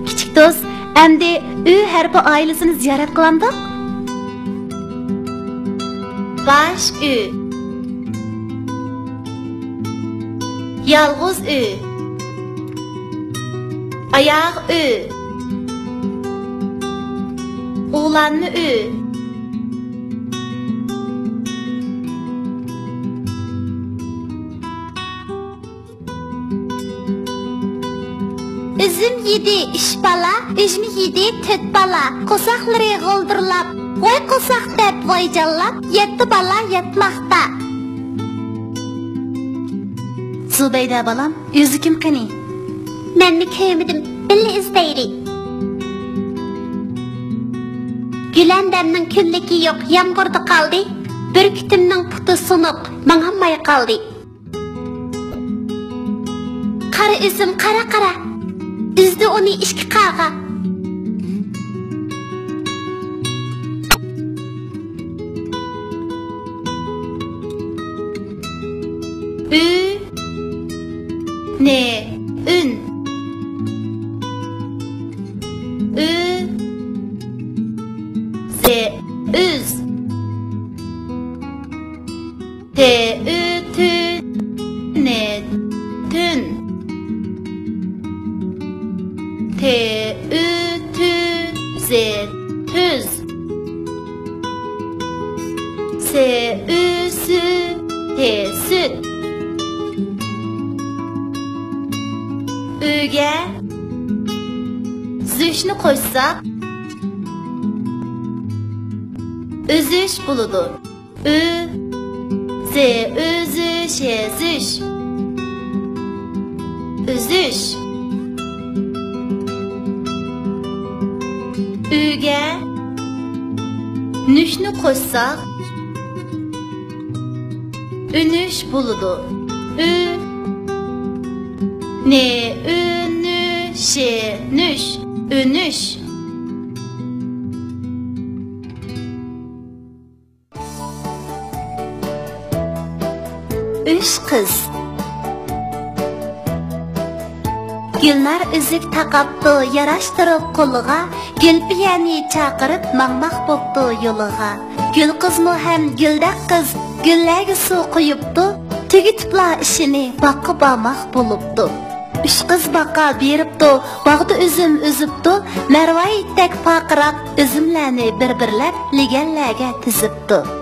Kichik do'st, endi Ü harfi oilasini ziyorat qilamdik. Baş Ü, yalğız Ü, ayaq Ü, oğlanlı Ü, üzüm yedi iş bala, üzümü yedi töt bala, qosaqları g'oldurlab, voy qosaq deb voyjallab, yetti bala yetmoqda. Zubayda balam, o'zi kim qani? Menni ko'rmadim, billi izlayri. Gülandemning kunligi yo'q, yomg'irda qoldi. Burkutimning puti sunuq, mang'ammay qoldi. Qara üzüm, qara. Düzdü onu işki qağa. Ü, ne, ün. Ü, ze, üz. Te, ü, tü, ne, tün. Te, ü, tü, ze, tüz. Se, ü, sü, te, süt. Üge, züşnü koysak, üzüş buludur. Ü, ze, üzüş, ezüş. Üzüş. Üge, nüşnü koysak, ünüş buludu. Ü, ne, ünü, şe, nüş, ünüş. Üç kız. Gülnar üzük taqapdı, yaraştırıp qoluğa, Gülpiyani çaqırıp mangmaq bopdu yoluğa. Gül qızmı hem güldək qız, gülləgi su quyupdu, tügütüpla işini baqı bamaq bulupdu. Üç qız baqa beripdu, bağda üzüm üzüpdu, Mervayittek paqıraq üzümləni bir-birləb ligəlləgə tizipdu.